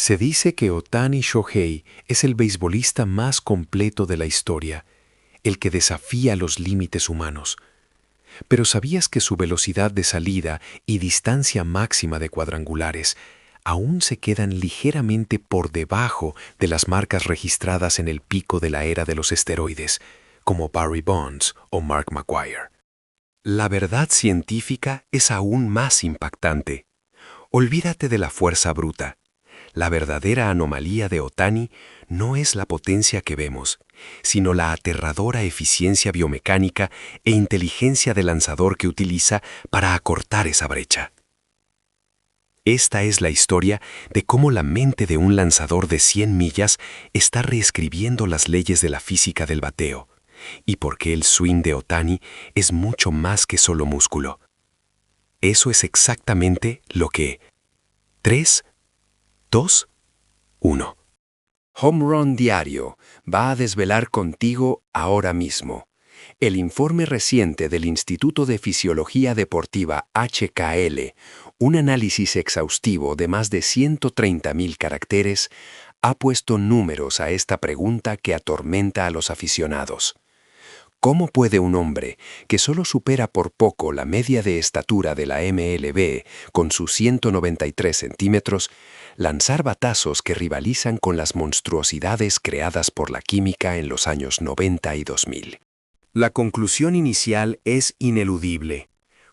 Se dice que Ohtani Shohei es el beisbolista más completo de la historia, el que desafía los límites humanos. Pero ¿sabías que su velocidad de salida y distancia máxima de cuadrangulares aún se quedan ligeramente por debajo de las marcas registradas en el pico de la era de los esteroides, como Barry Bonds o Mark McGwire? La verdad científica es aún más impactante. Olvídate de la fuerza bruta. La verdadera anomalía de Ohtani no es la potencia que vemos, sino la aterradora eficiencia biomecánica e inteligencia del lanzador que utiliza para acortar esa brecha. Esta es la historia de cómo la mente de un lanzador de 100 millas está reescribiendo las leyes de la física del bateo, y por qué el swing de Ohtani es mucho más que solo músculo. Eso es exactamente lo que 3, 2, 1. Home Run Diario va a desvelar contigo ahora mismo el informe reciente del Instituto de Fisiología Deportiva HKL, un análisis exhaustivo de más de 130,000 caracteres, ha puesto números a esta pregunta que atormenta a los aficionados. ¿Cómo puede un hombre que solo supera por poco la media de estatura de la MLB con sus 193 centímetros lanzar batazos que rivalizan con las monstruosidades creadas por la química en los años 90 y 2000? La conclusión inicial es ineludible.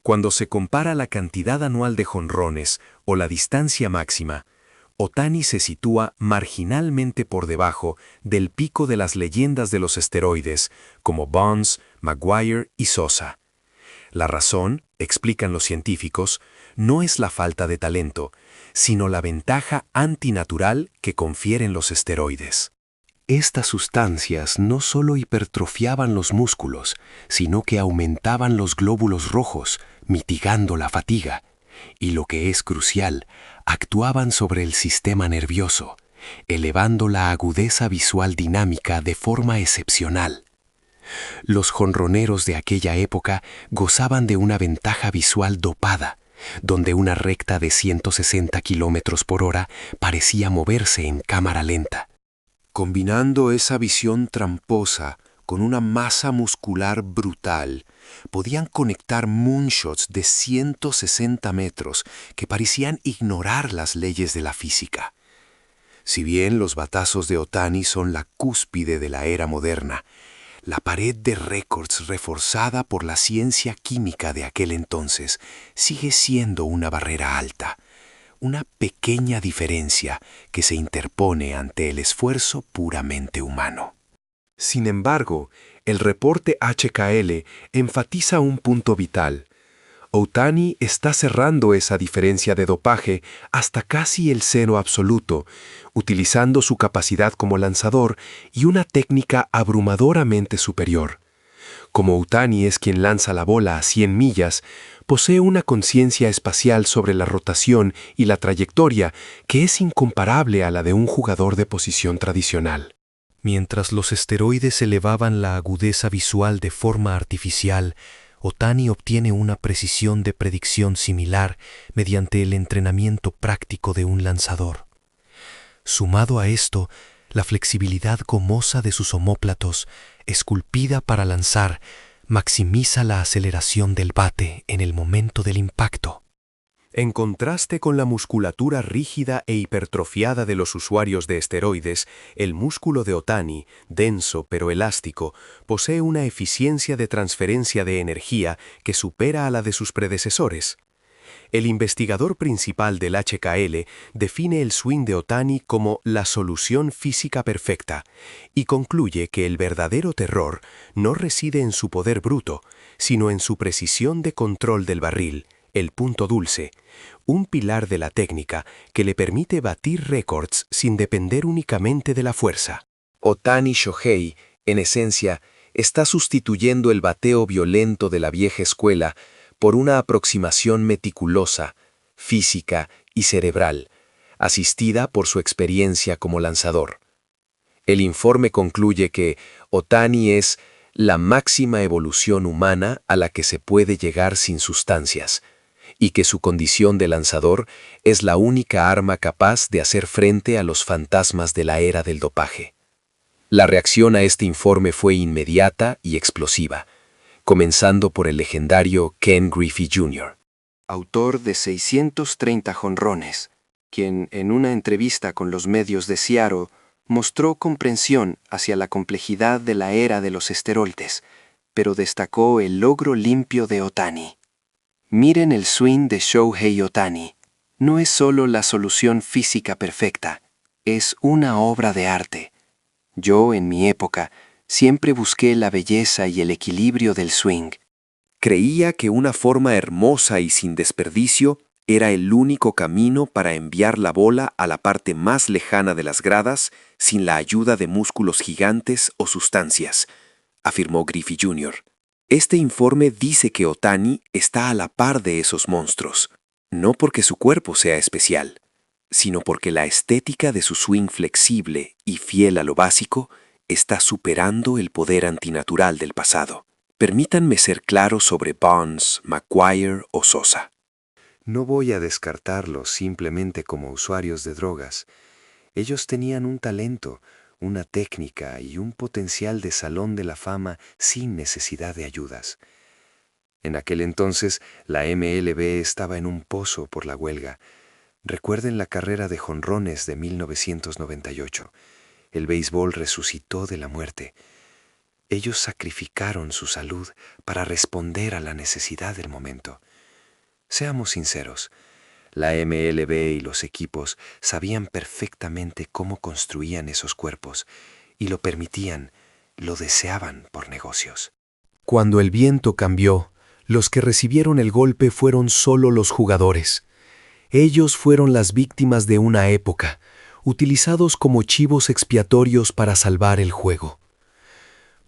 Cuando se compara la cantidad anual de jonrones o la distancia máxima, Ohtani se sitúa marginalmente por debajo del pico de las leyendas de los esteroides, como Bonds, McGwire y Sosa. La razón, explican los científicos, no es la falta de talento, sino la ventaja antinatural que confieren los esteroides. Estas sustancias no solo hipertrofiaban los músculos, sino que aumentaban los glóbulos rojos, mitigando la fatiga. Y lo que es crucial, actuaban sobre el sistema nervioso, elevando la agudeza visual dinámica de forma excepcional. Los jonroneros de aquella época gozaban de una ventaja visual dopada, donde una recta de 160 kilómetros por hora parecía moverse en cámara lenta. Combinando esa visión tramposa con una masa muscular brutal, podían conectar moonshots de 160 metros que parecían ignorar las leyes de la física. Si bien los batazos de Ohtani son la cúspide de la era moderna, la pared de récords reforzada por la ciencia química de aquel entonces sigue siendo una barrera alta, una pequeña diferencia que se interpone ante el esfuerzo puramente humano. Sin embargo, el reporte HKL enfatiza un punto vital. Ohtani está cerrando esa diferencia de dopaje hasta casi el cero absoluto, utilizando su capacidad como lanzador y una técnica abrumadoramente superior. Como Ohtani es quien lanza la bola a 100 millas, posee una conciencia espacial sobre la rotación y la trayectoria que es incomparable a la de un jugador de posición tradicional. Mientras los esteroides elevaban la agudeza visual de forma artificial, Ohtani obtiene una precisión de predicción similar mediante el entrenamiento práctico de un lanzador. Sumado a esto, la flexibilidad gomosa de sus omóplatos, esculpida para lanzar, maximiza la aceleración del bate en el momento del impacto. En contraste con la musculatura rígida e hipertrofiada de los usuarios de esteroides, el músculo de Ohtani, denso pero elástico, posee una eficiencia de transferencia de energía que supera a la de sus predecesores. El investigador principal del HKL define el swing de Ohtani como la solución física perfecta y concluye que el verdadero terror no reside en su poder bruto, sino en su precisión de control del barril, el punto dulce, un pilar de la técnica que le permite batir récords sin depender únicamente de la fuerza. Ohtani Shohei, en esencia, está sustituyendo el bateo violento de la vieja escuela por una aproximación meticulosa, física y cerebral, asistida por su experiencia como lanzador. El informe concluye que Ohtani es la máxima evolución humana a la que se puede llegar sin sustancias, y que su condición de lanzador es la única arma capaz de hacer frente a los fantasmas de la era del dopaje. La reacción a este informe fue inmediata y explosiva, comenzando por el legendario Ken Griffey Jr., autor de 630 jonrones, quien en una entrevista con los medios de Seattle mostró comprensión hacia la complejidad de la era de los esteroides, pero destacó el logro limpio de Ohtani. Miren el swing de Shohei Ohtani. No es solo la solución física perfecta, es una obra de arte. Yo, en mi época, siempre busqué la belleza y el equilibrio del swing. Creía que una forma hermosa y sin desperdicio era el único camino para enviar la bola a la parte más lejana de las gradas sin la ayuda de músculos gigantes o sustancias, afirmó Griffey Jr. Este informe dice que Ohtani está a la par de esos monstruos, no porque su cuerpo sea especial, sino porque la estética de su swing flexible y fiel a lo básico está superando el poder antinatural del pasado. Permítanme ser claro sobre Bonds, McGwire o Sosa. No voy a descartarlos simplemente como usuarios de drogas. Ellos tenían un talento, una técnica y un potencial de salón de la fama sin necesidad de ayudas. En aquel entonces, la MLB estaba en un pozo por la huelga. Recuerden la carrera de jonrones de 1998. El béisbol resucitó de la muerte. Ellos sacrificaron su salud para responder a la necesidad del momento. Seamos sinceros, la MLB y los equipos sabían perfectamente cómo construían esos cuerpos y lo permitían, lo deseaban por negocios. Cuando el viento cambió, los que recibieron el golpe fueron solo los jugadores. Ellos fueron las víctimas de una época, utilizados como chivos expiatorios para salvar el juego.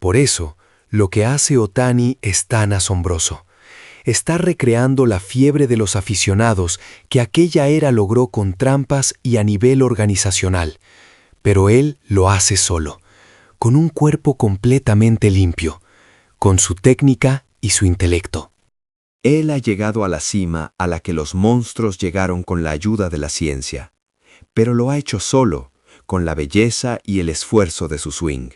Por eso, lo que hace Ohtani es tan asombroso. Está recreando la fiebre de los aficionados que aquella era logró con trampas y a nivel organizacional, pero él lo hace solo, con un cuerpo completamente limpio, con su técnica y su intelecto. Él ha llegado a la cima a la que los monstruos llegaron con la ayuda de la ciencia, pero lo ha hecho solo, con la belleza y el esfuerzo de su swing.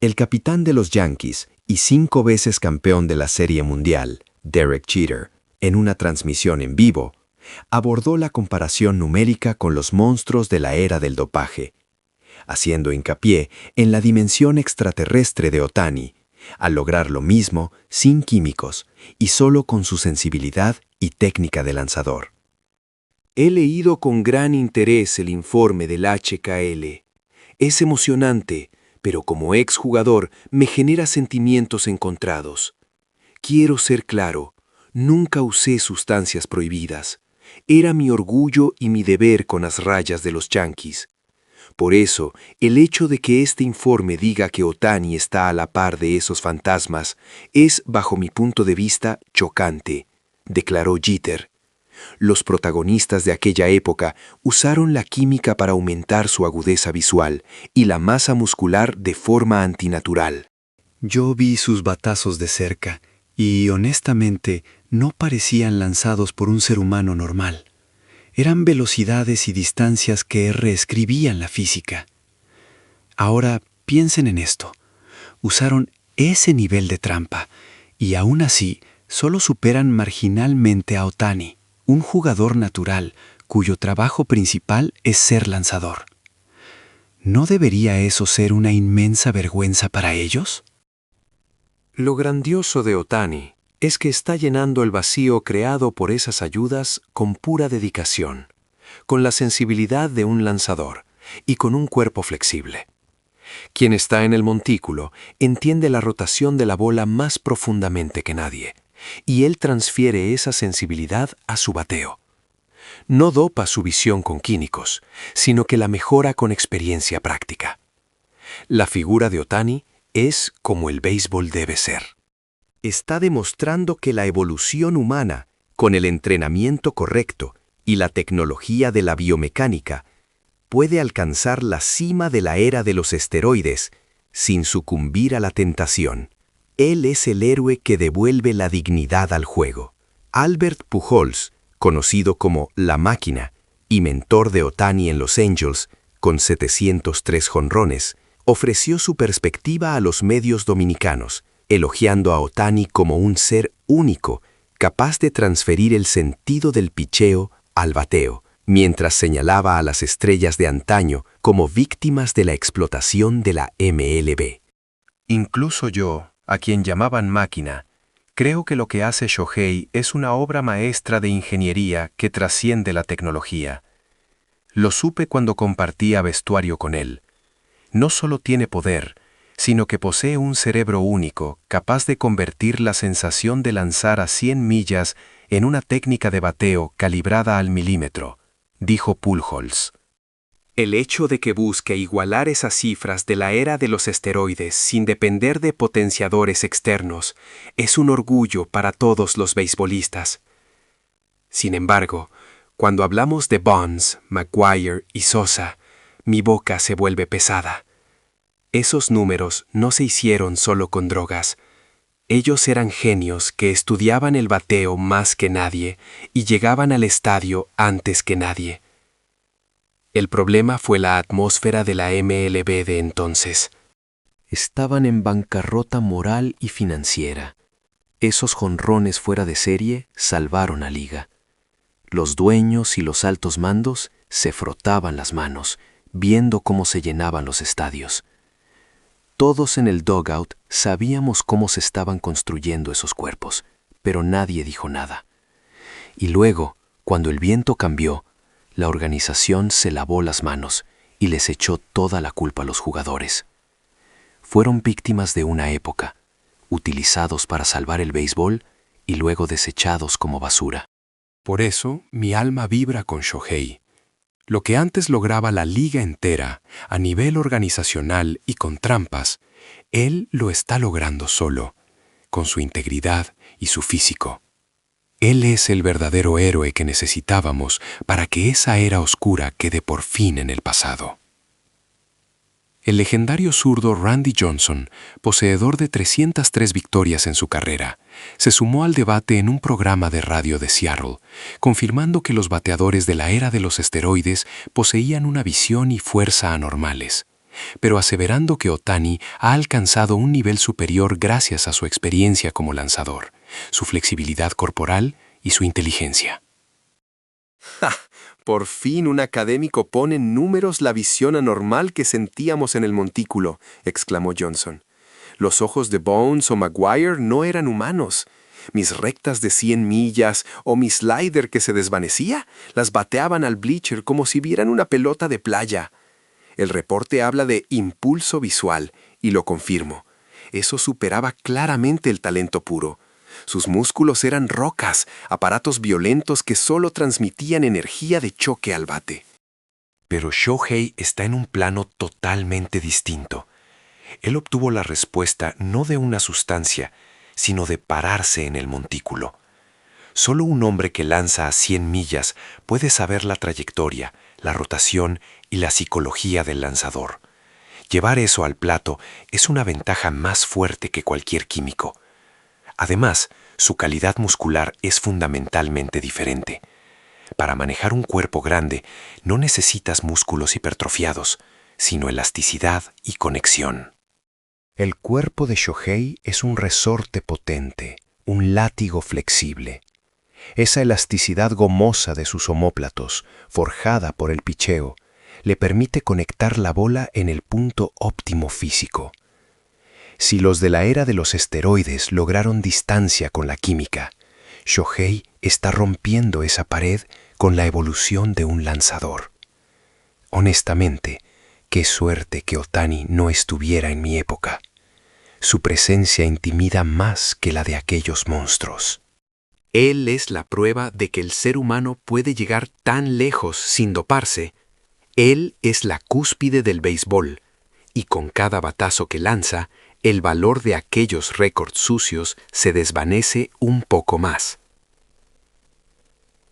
El capitán de los Yankees y 5 veces campeón de la Serie Mundial, Derek Jeter, en una transmisión en vivo, abordó la comparación numérica con los monstruos de la era del dopaje, haciendo hincapié en la dimensión extraterrestre de Ohtani, al lograr lo mismo sin químicos y solo con su sensibilidad y técnica de lanzador. He leído con gran interés el informe del HKL. Es emocionante, pero como exjugador me genera sentimientos encontrados. Quiero ser claro, nunca usé sustancias prohibidas. Era mi orgullo y mi deber con las rayas de los Yankees. Por eso, el hecho de que este informe diga que Ohtani está a la par de esos fantasmas es, bajo mi punto de vista, chocante, declaró Jeter. Los protagonistas de aquella época usaron la química para aumentar su agudeza visual y la masa muscular de forma antinatural. Yo vi sus batazos de cerca y, honestamente, no parecían lanzados por un ser humano normal. Eran velocidades y distancias que reescribían la física. Ahora piensen en esto. Usaron ese nivel de trampa y aún así solo superan marginalmente a Ohtani, un jugador natural cuyo trabajo principal es ser lanzador. ¿No debería eso ser una inmensa vergüenza para ellos? Lo grandioso de Ohtani es que está llenando el vacío creado por esas ayudas con pura dedicación, con la sensibilidad de un lanzador y con un cuerpo flexible. Quien está en el montículo entiende la rotación de la bola más profundamente que nadie, y él transfiere esa sensibilidad a su bateo. No dopa su visión con químicos, sino que la mejora con experiencia práctica. La figura de Ohtani es como el béisbol debe ser. Está demostrando que la evolución humana, con el entrenamiento correcto y la tecnología de la biomecánica, puede alcanzar la cima de la era de los esteroides sin sucumbir a la tentación. Él es el héroe que devuelve la dignidad al juego. Albert Pujols, conocido como La Máquina y mentor de Ohtani en los Angels, con 703 jonrones, ofreció su perspectiva a los medios dominicanos, elogiando a Ohtani como un ser único, capaz de transferir el sentido del picheo al bateo, mientras señalaba a las estrellas de antaño como víctimas de la explotación de la MLB. Incluso yo, a quien llamaban máquina, creo que lo que hace Shohei es una obra maestra de ingeniería que trasciende la tecnología. Lo supe cuando compartía vestuario con él. No solo tiene poder, sino que posee un cerebro único, capaz de convertir la sensación de lanzar a 100 millas en una técnica de bateo calibrada al milímetro, dijo Pujols. El hecho de que busque igualar esas cifras de la era de los esteroides sin depender de potenciadores externos es un orgullo para todos los beisbolistas. Sin embargo, cuando hablamos de Bonds, McGwire y Sosa, mi boca se vuelve pesada. Esos números no se hicieron solo con drogas. Ellos eran genios que estudiaban el bateo más que nadie y llegaban al estadio antes que nadie. El problema fue la atmósfera de la MLB de entonces. Estaban en bancarrota moral y financiera. Esos jonrones fuera de serie salvaron a Liga. Los dueños y los altos mandos se frotaban las manos, viendo cómo se llenaban los estadios. Todos en el dugout sabíamos cómo se estaban construyendo esos cuerpos, pero nadie dijo nada. Y luego, cuando el viento cambió, la organización se lavó las manos y les echó toda la culpa a los jugadores. Fueron víctimas de una época, utilizados para salvar el béisbol y luego desechados como basura. Por eso, mi alma vibra con Shohei. Lo que antes lograba la liga entera, a nivel organizacional y con trampas, él lo está logrando solo, con su integridad y su físico. Él es el verdadero héroe que necesitábamos para que esa era oscura quede por fin en el pasado. El legendario zurdo Randy Johnson, poseedor de 303 victorias en su carrera, se sumó al debate en un programa de radio de Seattle, confirmando que los bateadores de la era de los esteroides poseían una visión y fuerza anormales, pero aseverando que Ohtani ha alcanzado un nivel superior gracias a su experiencia como lanzador, su flexibilidad corporal y su inteligencia. ¡Ja! Por fin un académico pone en números la visión anormal que sentíamos en el montículo, exclamó Johnson. Los ojos de Bones o Maguire no eran humanos. Mis rectas de 100 millas o mi slider que se desvanecía las bateaban al bleacher como si vieran una pelota de playa. El reporte habla de impulso visual, y lo confirmo. Eso superaba claramente el talento puro. Sus músculos eran rocas, aparatos violentos que solo transmitían energía de choque al bate. Pero Shohei está en un plano totalmente distinto. Él obtuvo la respuesta no de una sustancia, sino de pararse en el montículo. Solo un hombre que lanza a 100 millas puede saber la trayectoria, la rotación y la psicología del lanzador. Llevar eso al plato es una ventaja más fuerte que cualquier químico. Además, su calidad muscular es fundamentalmente diferente. Para manejar un cuerpo grande, no necesitas músculos hipertrofiados, sino elasticidad y conexión. El cuerpo de Shohei es un resorte potente, un látigo flexible. Esa elasticidad gomosa de sus omóplatos, forjada por el picheo, le permite conectar la bola en el punto óptimo físico. Si los de la era de los esteroides lograron distancia con la química, Shohei está rompiendo esa pared con la evolución de un lanzador. Honestamente, qué suerte que Ohtani no estuviera en mi época. Su presencia intimida más que la de aquellos monstruos. Él es la prueba de que el ser humano puede llegar tan lejos sin doparse. Él es la cúspide del béisbol, y con cada batazo que lanza, el valor de aquellos récords sucios se desvanece un poco más.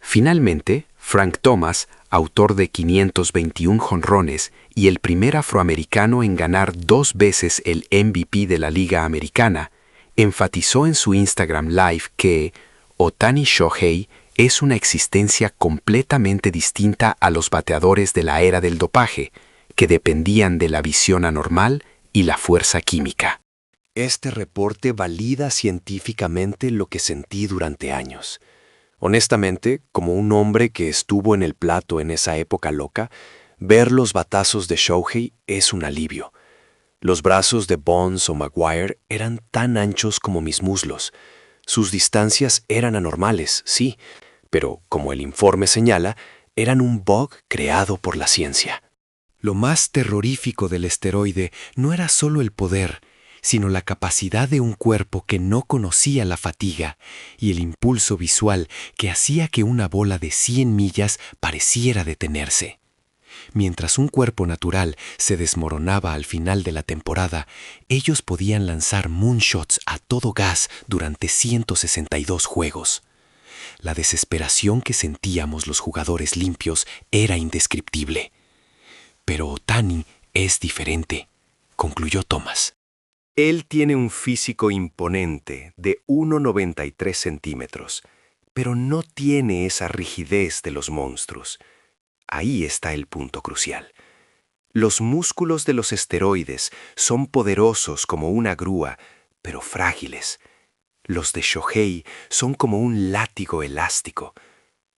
Finalmente, Frank Thomas, autor de 521 jonrones y el primer afroamericano en ganar 2 veces el MVP de la Liga Americana, enfatizó en su Instagram Live que Ohtani Shohei es una existencia completamente distinta a los bateadores de la era del dopaje, que dependían de la visión anormal y la fuerza química. Este reporte valida científicamente lo que sentí durante años. Honestamente, como un hombre que estuvo en el plato en esa época loca, ver los batazos de Shohei es un alivio. Los brazos de Bonds o Maguire eran tan anchos como mis muslos. Sus distancias eran anormales, sí, pero, como el informe señala, eran un bug creado por la ciencia. Lo más terrorífico del esteroide no era solo el poder, sino la capacidad de un cuerpo que no conocía la fatiga y el impulso visual que hacía que una bola de 100 millas pareciera detenerse. Mientras un cuerpo natural se desmoronaba al final de la temporada, ellos podían lanzar moonshots a todo gas durante 162 juegos. La desesperación que sentíamos los jugadores limpios era indescriptible. Pero Ohtani es diferente, concluyó Thomas. Él tiene un físico imponente de 1,93 centímetros, pero no tiene esa rigidez de los monstruos. Ahí está el punto crucial. Los músculos de los esteroides son poderosos como una grúa, pero frágiles. Los de Shohei son como un látigo elástico.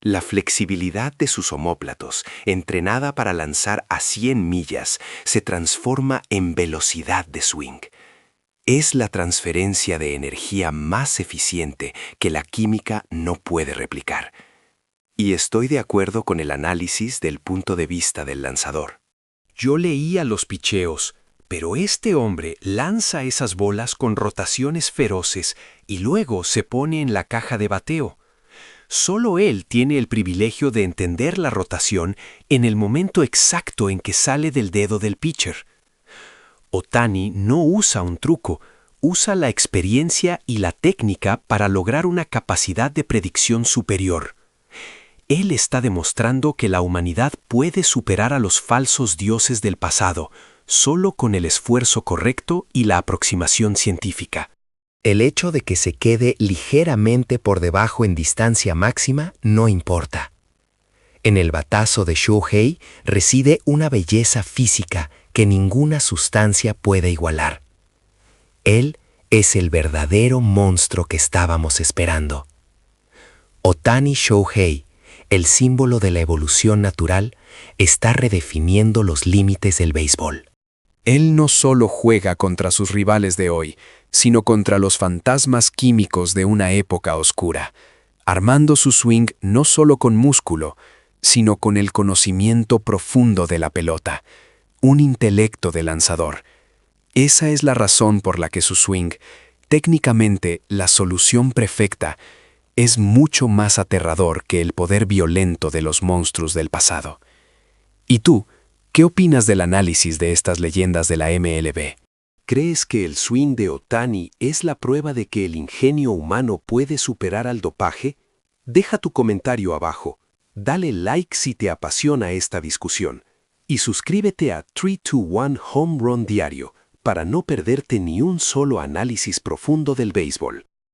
La flexibilidad de sus omóplatos, entrenada para lanzar a 100 millas, se transforma en velocidad de swing. Es la transferencia de energía más eficiente que la química no puede replicar. Y estoy de acuerdo con el análisis del punto de vista del lanzador. Yo leía los picheos, pero este hombre lanza esas bolas con rotaciones feroces y luego se pone en la caja de bateo. Solo él tiene el privilegio de entender la rotación en el momento exacto en que sale del dedo del pitcher. Ohtani no usa un truco, usa la experiencia y la técnica para lograr una capacidad de predicción superior. Él está demostrando que la humanidad puede superar a los falsos dioses del pasado, solo con el esfuerzo correcto y la aproximación científica. El hecho de que se quede ligeramente por debajo en distancia máxima no importa. En el batazo de Shohei reside una belleza física que ninguna sustancia puede igualar. Él es el verdadero monstruo que estábamos esperando. Ohtani Shohei, el símbolo de la evolución natural, está redefiniendo los límites del béisbol. Él no solo juega contra sus rivales de hoy, sino contra los fantasmas químicos de una época oscura, armando su swing no solo con músculo, sino con el conocimiento profundo de la pelota, un intelecto de lanzador. Esa es la razón por la que su swing, técnicamente la solución perfecta, es mucho más aterrador que el poder violento de los monstruos del pasado. ¿Y tú, qué opinas del análisis de estas leyendas de la MLB? ¿Crees que el swing de Ohtani es la prueba de que el ingenio humano puede superar al dopaje? Deja tu comentario abajo, dale like si te apasiona esta discusión y suscríbete a 321 Home Run Diario para no perderte ni un solo análisis profundo del béisbol.